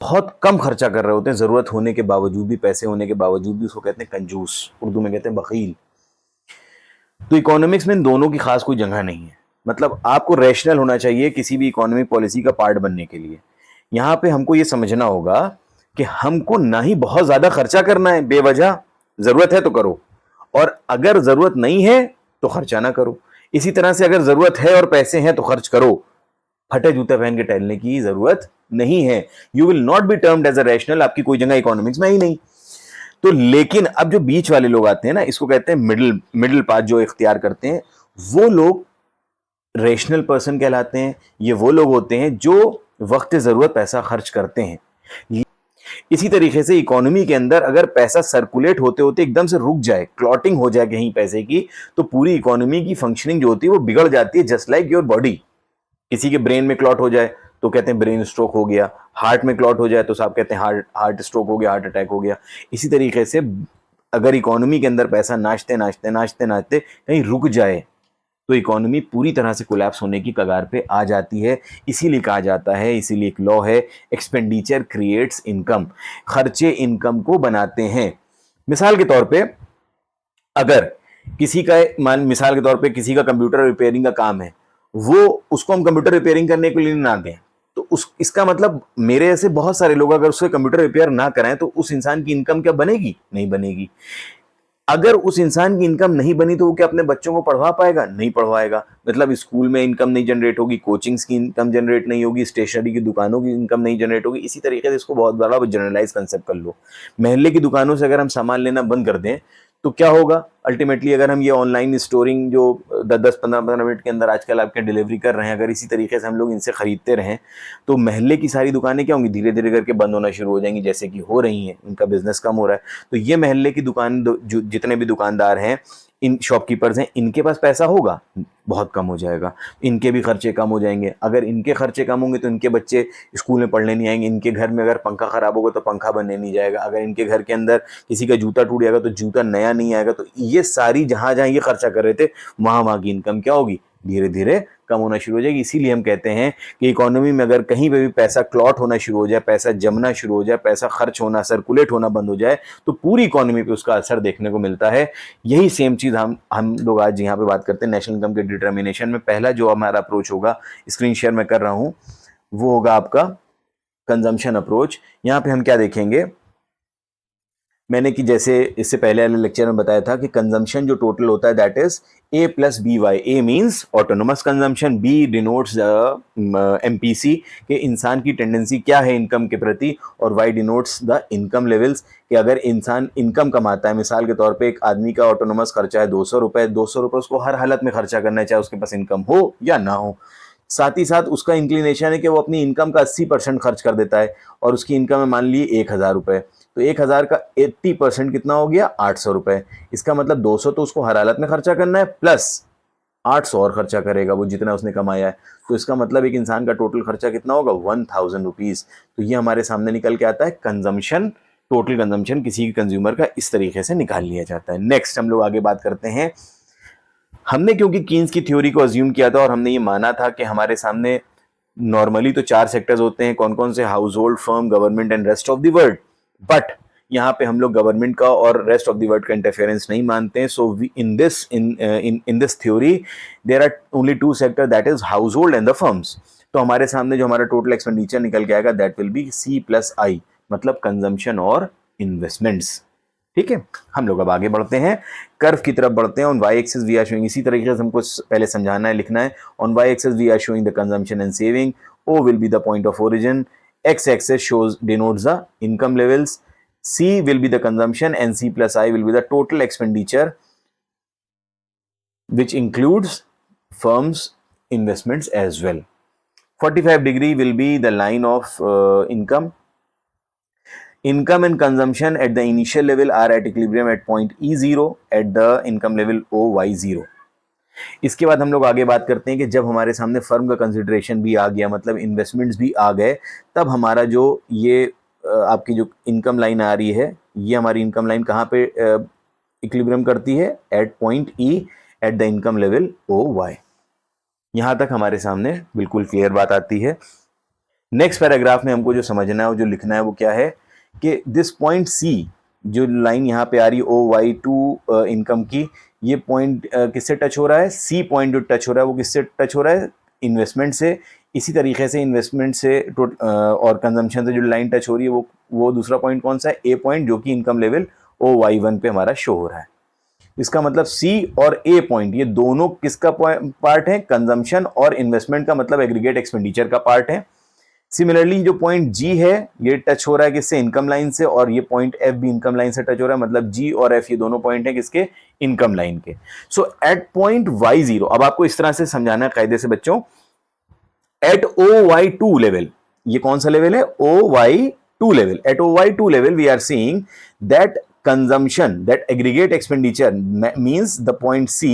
बहुत कम खर्चा कर रहे होते हैं, जरूरत होने के बावजूद भी, पैसे होने के बावजूद भी। उसको कहते हैं कंजूस, उर्दू में कहते हैं बखील। तो इकोनॉमिक्स में इन दोनों की खास कोई जगह नहीं है। मतलब आपको रैशनल होना चाहिए किसी भी इकोनॉमिक पॉलिसी का पार्ट बनने के लिए। यहां पे हमको ये समझना होगा कि हमको ना ही बहुत ज्यादा खर्चा करना है बेवजह, जरूरत है तो करो, और अगर जरूरत नहीं है तो खर्चा ना करो। इसी तरह से अगर जरूरत है और पैसे हैं तो खर्च करो, फटे जूते पहन के टहलने की जरूरत नहीं है। You will not be termed as a rational, आपकी कोई जगह इकोनॉमिक्स में ही नहीं। तो लेकिन अब जो बीच वाले लोग आते हैं ना, इसको कहते हैं मिडिल मिडिल पाथ जो इख्तियार करते हैं, वो लोग रेशनल पर्सन कहलाते हैं। ये वो लोग होते हैं जो वक्त जरूरत पैसा खर्च करते हैं। इसी तरीके से इकोनॉमी के अंदर अगर पैसा सर्कुलेट होते होते एकदम से रुक जाए, क्लॉटिंग हो जाए कहीं पैसे की, तो पूरी इकोनॉमी की फंक्शनिंग जो होती है वो बिगड़ जाती है, जस्ट लाइक योर बॉडी। किसी के ब्रेन में क्लॉट हो जाए तो कहते हैं ब्रेन स्ट्रोक हो गया, हार्ट में क्लॉट हो जाए तो साहब कहते हैं हार्ट स्ट्रोक हो गया, हार्ट अटैक हो गया। इसी तरीके से अगर इकोनॉमी के अंदर पैसा नाचते नाचते नाचते नाचते कहीं रुक जाए तो इकोनॉमी पूरी तरह से कोलैप्स होने की कगार पे आ जाती है। इसीलिए कहा जाता है, इसीलिए एक लॉ है, एक्सपेंडिचर क्रिएट्स इनकम, खर्चे इनकम को बनाते हैं। मिसाल के तौर पे अगर किसी का मिसाल के तौर पे किसी का कंप्यूटर रिपेयरिंग का काम है, वो उसको हम कंप्यूटर रिपेयरिंग करने के लिए ना दें, तो उस इसका मतलब मेरे ऐसे बहुत सारे लोग अगर उससे कंप्यूटर रिपेयर ना कराएं तो उस इंसान की इनकम क्या बनेगी? नहीं बनेगी। अगर उस इंसान की इनकम नहीं बनी तो वो क्या अपने बच्चों को पढ़वा पाएगा? नहीं पढ़वाएगा। मतलब स्कूल में इनकम नहीं जनरेट होगी, कोचिंग्स की इनकम जनरेट नहीं होगी, स्टेशनरी की दुकानों की इनकम नहीं जनरेट होगी। इसी तरीके से इसको बहुत बड़ा जनरलाइज कंसेप्ट कर लो। मोहल्ले की दुकानों से अगर हम सामान लेना बंद कर दें तो क्या होगा अल्टीमेटली? अगर हम ये ऑनलाइन स्टोरिंग जो 10-10 15-15 मिनट के अंदर आजकल आपके डिलीवरी कर रहे हैं, अगर इसी तरीके से हम लोग इनसे खरीदते रहें तो मोहल्ले की सारी दुकानें क्या होंगी? धीरे धीरे करके बंद होना शुरू हो जाएंगी, जैसे कि हो रही हैं, उनका बिजनेस कम हो रहा है। तो ये मोहल्ले की दुकान जो जितने भी दुकानदार हैं, इन शॉपकीपर्स हैं, इनके पास पैसा होगा? बहुत कम हो जाएगा। इनके भी खर्चे कम हो जाएंगे। अगर इनके खर्चे कम होंगे तो इनके बच्चे स्कूल में पढ़ने नहीं आएंगे। इनके घर में अगर पंखा खराब होगा तो पंखा बनने नहीं जाएगा। अगर इनके घर के अंदर किसी का जूता टूट जाएगा तो जूता नया नहीं आएगा। तो ये सारी जहां जहां ये खर्चा कर रहे थे वहां वहां की इनकम क्या होगी? धीरे धीरे कम होना शुरू हो जाएगी। इसीलिए हम कहते हैं कि इकोनॉमी में अगर कहीं पे भी पैसा क्लॉट होना शुरू हो जाए, पैसा जमना शुरू हो जाए, पैसा खर्च होना, सर्कुलेट होना बंद हो जाए, तो पूरी इकोनॉमी पे उसका असर देखने को मिलता है। यही सेम चीज हम लोग आज यहाँ पे बात करते हैं नेशनल इनकम के डिटर्मिनेशन में। पहला जो हमारा अप्रोच होगा, स्क्रीन शेयर मैं कर रहा हूं, वो होगा आपका कंजम्पशन अप्रोच। यहाँ पे हम क्या देखेंगे, मैंने कि जैसे इससे पहले वाले लेक्चर में बताया था कि कंजम्पशन जो टोटल होता है that is A plus B Y. A means autonomous consumption, B denotes MPC के इंसान की टेंडेंसी क्या है इनकम के प्रति, और Y denotes the income levels कि अगर इंसान इनकम कमाता है, मिसाल के तौर पे एक आदमी का ऑटोनोमस खर्चा है 200 रुपए, 200 रुपए उसको हर हालत में खर्चा करना है, चाहे उसके पास इनकम हो या ना हो। साथ ही साथ उसका इंक्लिनेशन है कि वो अपनी इनकम का 80% खर्च कर देता है, और उसकी इनकम है मान लीजिए 1000 रुपए, तो 1000 का 80% कितना हो गया? 800 रुपए। इसका मतलब 200 तो उसको हर हालत में खर्चा करना है, प्लस 800 और खर्चा करेगा वो जितना उसने कमाया है। तो इसका मतलब एक इंसान का टोटल खर्चा कितना होगा? 1000 रुपीज। तो ये हमारे सामने निकल के आता है कंजम्पशन, टोटल कंजम्पशन किसी भी कंज्यूमर का इस तरीके से निकाल लिया जाता है। नेक्स्ट हम लोग आगे बात करते हैं। हमने क्योंकि कीन्स की थ्योरी को अज्यूम किया था और हमने ये माना था कि हमारे सामने नॉर्मली तो 4 सेक्टर्स होते हैं, कौन कौन से? House hold, firm, government and rest of the world. But यहाँ पे हम लोग गवर्नमेंट का और रेस्ट ऑफ द वर्ल्ड का इंटरफेरेंस नहीं मानते हैं। So in this theory there are only 2 sector, that is house hold and the firms. तो हमारे सामने जो हमारा टोटल एक्सपेंडिचर निकल के आएगा दैट विल बी C+I, मतलब कंजम्पशन और इन्वेस्टमेंट्स। ठीक है, हम लोग अब आगे बढ़ते हैं, कर्व की तरफ बढ़ते हैं। On Y axis we are showing, इसी तरीके से हमको पहले समझाना है, लिखना है। On Y axis we are showing the consumption and saving, O will be the point of origin, X axis shows denotes the income levels, C will be the consumption, and C+I will be the total expenditure which includes firms investments as well. 45 degree will be the line of income. Income and consumption at the initial level are at equilibrium at point E0 at the income level OY0. इसके बाद हम लोग आगे बात करते हैं कि जब हमारे सामने फर्म का कंसिडरेशन भी आ गया, मतलब इन्वेस्टमेंट्स भी आ गए, तब हमारा जो ये आपकी जो इनकम लाइन आ रही है, ये हमारी इनकम लाइन कहाँ पे इक्विलिब्रियम करती है? At point E at the income level OY। यहाँ तक हमारे सामने बिल्कुल क्लियर बात आती है। नेक्स्ट पैराग्राफ में हमको जो समझना है और जो लिखना है वो क्या है कि दिस पॉइंट सी, जो लाइन यहाँ पे आ रही है OY2 इनकम की, ये पॉइंट किससे टच हो रहा है? सी पॉइंट जो टच हो रहा है वो किससे टच हो रहा है? इन्वेस्टमेंट से। इसी तरीके से इन्वेस्टमेंट से और कंजम्पशन से जो लाइन टच हो रही है वो दूसरा पॉइंट कौन सा है? ए पॉइंट, जो कि इनकम लेवल OY1 पे हमारा शो हो रहा है। इसका मतलब सी और ए पॉइंट ये दोनों किसका पार्ट है? कंजम्पशन और इन्वेस्टमेंट का, मतलब एग्रीगेट एक्सपेंडिचर का पार्ट है। सिमिलरली जो पॉइंट जी है ये टच हो रहा है किससे? इनकम लाइन से, और ये पॉइंट एफ भी इनकम लाइन से टच हो रहा है, मतलब जी और एफ ये दोनों पॉइंट है किसके? इनकम लाइन के। सो एट पॉइंट Y0, अब आपको इस तरह से समझाना है कायदे से बच्चों, एट OY2 लेवल, ये कौन सा लेवल है? OY2 level. At OY2 level we are seeing that consumption, that aggregate expenditure means the point C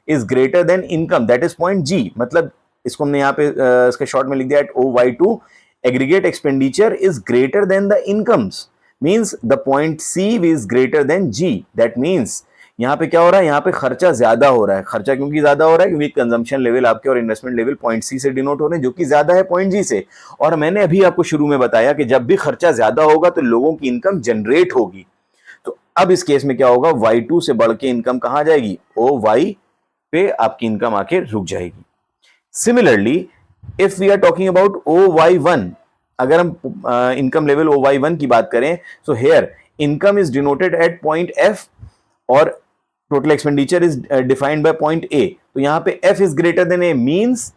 is greater than income, that is point G। मतलब इसको हमने यहाँ पे इसके शॉर्ट में लिख दिया, at OY2 aggregate expenditure is greater than the incomes, means the point C is greater than G। that means यहाँ पे क्या हो रहा है? यहाँ पे खर्चा ज्यादा हो रहा है। खर्चा क्योंकि ज्यादा हो रहा है? क्योंकि कंजम्पशन लेवल आपके और इन्वेस्टमेंट लेवल पॉइंट सी से डिनोट हो रहे हैं, जो कि ज्यादा है पॉइंट जी से। और मैंने अभी आपको शुरू में बताया कि जब भी खर्चा ज्यादा होगा तो लोगों की इनकम जनरेट होगी। तो अब इस केस में क्या होगा? Y2 से बढ़ के इनकम कहां जाएगी? OY पे आपकी इनकम आके रुक जाएगी। Similarly if we are talking about OY1, अगर हम इनकम लेवल OY1 की बात करें, so here income is denoted at point F और total expenditure is defined by point A। तो यहां पे F is greater than A, means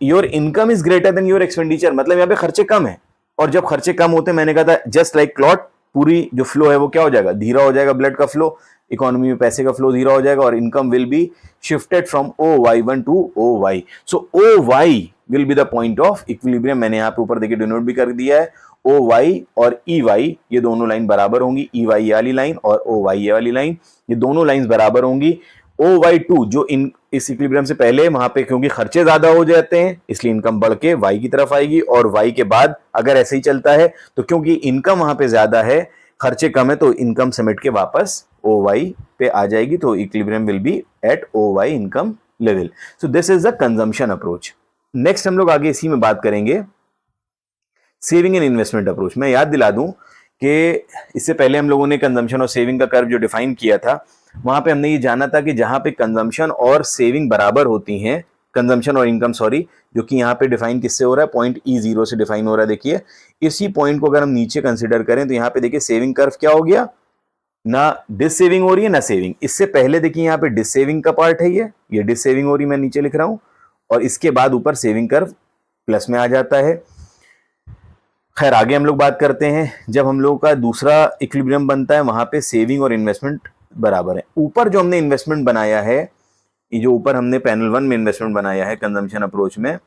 your income is greater than your expenditure, मतलब यहां पे खर्चे कम है। और जब खर्चे कम होते हैं, मैंने कहा था जस्ट लाइक क्लॉट, पूरी जो फ्लो है वो क्या हो जाएगा? धीरा हो जाएगा, ब्लड का फ्लो, इकोनॉमी में पैसे का फ्लो धीरा हो जाएगा, और income will be shifted from OY1 to OY। So OY will be the point of equilibrium. मैंने यहाँ पे ऊपर देखिए डिनोट भी कर दिया है। OY और EY ये दोनों लाइन बराबर होंगी, EY ये वाली लाइन और OY ये वाली लाइन, ये दोनों लाइन बराबर होंगी। OY2 जो इस इक्विलिब्रियम से पहले वहां पे क्योंकि खर्चे ज्यादा हो जाते हैं इसलिए इनकम बढ़ के Y की तरफ आएगी, और Y के बाद अगर ऐसे ही चलता है तो क्योंकि इनकम वहां पे ज्यादा है, खर्चे कम है, तो इनकम समेट के वापस OY पे आ जाएगी। तो equilibrium will be at OY income level. So this is the consumption approach. Next हम लोग आगे इसी में बात करेंगे सेविंग एंड इन्वेस्टमेंट अप्रोच। मैं याद दिला दूं कि इससे पहले हम लोगों ने कंजम्पशन और सेविंग का कर्व जो डिफाइन किया था, वहां पे हमने ये जाना था कि जहां पे कंजम्पशन और सेविंग बराबर होती हैं, कंजम्पशन और इनकम सॉरी, जो कि यहाँ पे डिफाइन किससे हो रहा है? पॉइंट E0 से डिफाइन हो रहा है। देखिए इसी पॉइंट को अगर हम नीचे कंसिडर करें तो यहाँ पे देखिए सेविंग कर्व क्या हो गया? ना डिस सेविंग हो रही है ना सेविंग। इससे पहले देखिए यहाँ पे डिस सेविंग का पार्ट है, ये डिस सेविंग हो रही है, मैं नीचे लिख रहा हूं, और इसके बाद ऊपर सेविंग कर्व प्लस में आ जाता है। खैर आगे हम लोग बात करते हैं, जब हम लोगों का दूसरा इक्विलिब्रियम बनता है वहां पे सेविंग और इन्वेस्टमेंट बराबर है। ऊपर जो हमने इन्वेस्टमेंट बनाया है, ये जो ऊपर हमने पैनल 1 में इन्वेस्टमेंट बनाया है कंजम्पशन अप्रोच में,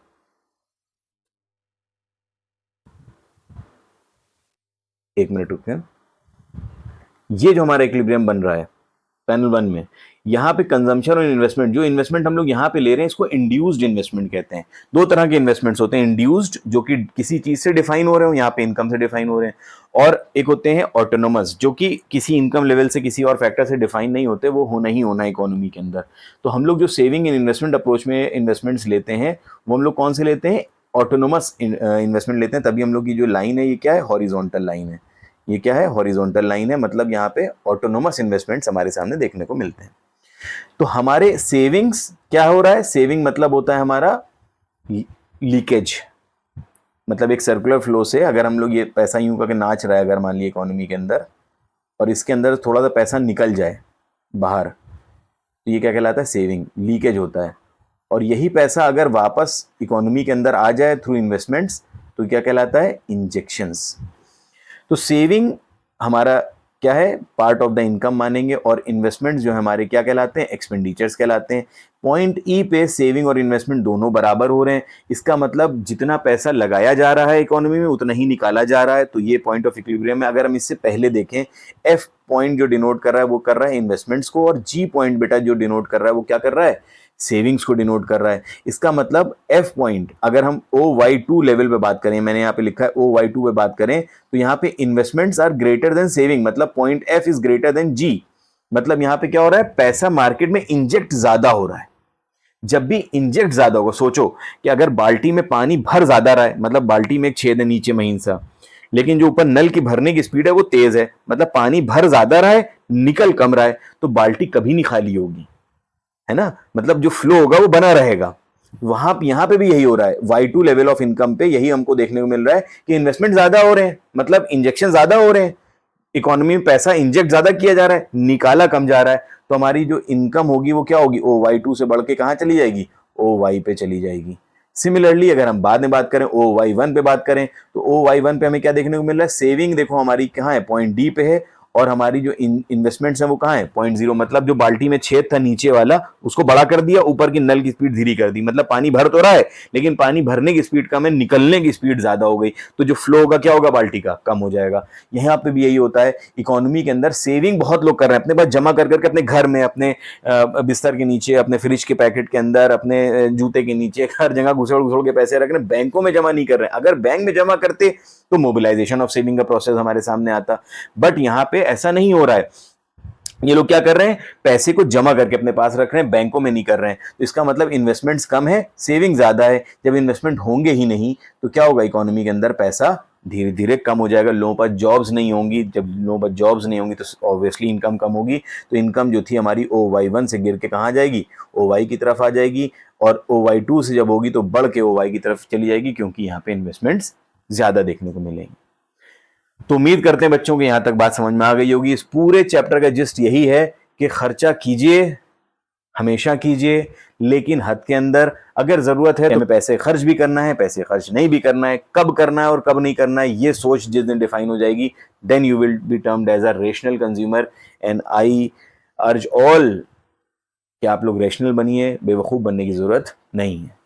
एक मिनट रुकिए, ये जो हमारा इक्विलिब्रियम बन रहा है पैनल 1 में, यहाँ पे कंजम्पशन और इन्वेस्टमेंट, जो इन्वेस्टमेंट हम लोग यहाँ पे ले रहे हैं इसको इंड्यूस्ड इन्वेस्टमेंट कहते हैं। दो तरह के इन्वेस्टमेंट्स होते हैं, इंड्यूस्ड जो कि किसी चीज से डिफाइन हो रहे हो, यहाँ पे इनकम से डिफाइन हो रहे हैं, और एक होते हैं ऑटोनोमस जो कि किसी इनकम लेवल से किसी और फैक्टर से डिफाइन नहीं होते, वो होना ही होना इकोनॉमी के अंदर। तो हम लोग जो सेविंग एंड इन्वेस्टमेंट अप्रोच में इन्वेस्टमेंट्स लेते हैं वो हम लोग कौन से लेते हैं? ऑटोनोमस इन्वेस्टमेंट लेते हैं। तभी हम लोग की जो लाइन है ये क्या है? हॉरिजॉन्टल लाइन है। ये क्या है? हॉरिजॉन्टल लाइन है, मतलब यहाँ पे ऑटोनोमस इन्वेस्टमेंट्स हमारे सामने देखने को मिलते हैं। तो हमारे सेविंग्स क्या हो रहा है? सेविंग मतलब होता है हमारा लीकेज, मतलब एक सर्कुलर फ्लो से अगर हम लोग ये पैसा यूं करके नाच रहा है अगर मान लीजिए इकोनॉमी के अंदर, और इसके अंदर थोड़ा सा पैसा निकल जाए बाहर, तो ये क्या कहलाता है? सेविंग। लीकेज होता है। और यही पैसा अगर वापस इकोनॉमी के अंदर आ जाए थ्रू इन्वेस्टमेंट्स तो क्या कहलाता है? इंजेक्शंस। तो सेविंग हमारा क्या है? पार्ट ऑफ द इनकम मानेंगे, और इन्वेस्टमेंट्स जो हमारे क्या कहलाते हैं? एक्सपेंडिचर्स कहलाते हैं। पॉइंट ई पे सेविंग और इन्वेस्टमेंट दोनों बराबर हो रहे हैं, इसका मतलब जितना पैसा लगाया जा रहा है इकोनॉमी में उतना ही निकाला जा रहा है। तो ये पॉइंट ऑफ इक्विलिब्रियम है। अगर हम इससे पहले देखें, एफ पॉइंट जो डिनोट कर रहा है वो कर रहा है इन्वेस्टमेंट्स को, और जी पॉइंट बेटा जो डिनोट कर रहा है वो क्या कर रहा है? सेविंग्स को डिनोट कर रहा है। इसका मतलब एफ पॉइंट अगर हम OY2 लेवल पे बात करें, मैंने यहाँ पे लिखा है OY2 पे बात करें, तो यहाँ पे investments are greater than saving, मतलब point F is greater than G. मतलब यहाँ पे क्या हो रहा है? पैसा मार्केट में इंजेक्ट ज्यादा हो रहा है। जब भी इंजेक्ट ज्यादा होगा, सोचो कि अगर बाल्टी में पानी भर ज्यादा रहा है, मतलब बाल्टी में एक छेद है नीचे महीन सा, लेकिन जो ऊपर नल की भरने की स्पीड है वो तेज है, मतलब पानी भर ज्यादा रहा है निकल कम रहा है, तो बाल्टी कभी नहीं खाली होगी, है ना, मतलब जो फ्लो होगा वो बना रहेगा। वहां यहां पे भी यही हो रहा है, Y2 लेवल ऑफ इनकम पे यही हमको देखने को मिल रहा है कि इन्वेस्टमेंट ज्यादा हो रहे हैं, मतलब इंजेक्शन ज्यादा हो रहे हैं, इकोनॉमी में पैसा इंजेक्ट ज्यादा किया जा रहा है, निकाला कम जा रहा है, तो हमारी जो इनकम होगी वो क्या होगी, OY2 से बढ़ के कहां चली जाएगी, OY पे चली जाएगी। सिमिलरली अगर हम बाद में बात करें OY1 पे बात करें, तो OY1 पे हमें क्या देखने को मिल रहा है, सेविंग देखो हमारी कहां है, पॉइंट डी पे है, और हमारी जो इन्वेस्टमेंट्स है वो कहां है, पॉइंट जीरो, मतलब जो बाल्टी में छेद था नीचे वाला उसको बड़ा कर दिया, ऊपर की नल की स्पीड धीरे कर दी, मतलब पानी भर तो रहा है लेकिन पानी भरने की स्पीड कम है, निकलने की स्पीड ज्यादा हो गई, तो जो फ्लो होगा क्या होगा, बाल्टी का कम हो जाएगा। यहाँ पे भी यही होता है, इकोनॉमी के अंदर सेविंग बहुत लोग कर रहे हैं, अपने पास जमा कर करके अपने घर में, अपने बिस्तर के नीचे, अपने फ्रिज के पैकेट के अंदर, अपने जूते के नीचे, हर जगह घुसड़ घुसड़ के पैसे रख रहे हैं, बैंकों में जमा नहीं कर रहे हैं। अगर बैंक में जमा करते तो मोबिलाइजेशन ऑफ सेविंग का प्रोसेस हमारे सामने आता, बट यहाँ पे ऐसा नहीं हो रहा है। ये लोग क्या कर रहे हैं, पैसे को जमा करके अपने पास रख रहे हैं, बैंकों में नहीं कर रहे हैं, तो इसका मतलब इन्वेस्टमेंट्स कम है, सेविंग ज्यादा है। जब इन्वेस्टमेंट होंगे ही नहीं तो क्या होगा, इकोनॉमी के अंदर पैसा धीरे धीरे कम हो जाएगा, लोगों पर जॉब्स नहीं होंगी, जब लोगों पर जॉब्स नहीं होंगी तो ऑब्वियसली इनकम कम होगी, तो इनकम जो थी हमारी OY1 से गिर के कहाँ जाएगी, OY की तरफ आ जाएगी, और OY2 से जब होगी तो बढ़ के OY की तरफ चली जाएगी, क्योंकि यहाँ पे इन्वेस्टमेंट्स ज्यादा देखने को मिलेंगे। तो उम्मीद करते हैं बच्चों को यहां तक बात समझ में आ गई होगी। इस पूरे चैप्टर का जिस्ट यही है कि खर्चा कीजिए, हमेशा कीजिए, लेकिन हद के अंदर। अगर जरूरत है तो हमें पैसे खर्च भी करना है, पैसे खर्च नहीं भी करना है, कब करना है और कब नहीं करना है ये सोच जिस दिन डिफाइन हो जाएगी, then you will be termed as a rational consumer. And I urge all कि आप लोग रेशनल बनिए, बेवकूफ बनने की जरूरत नहीं है।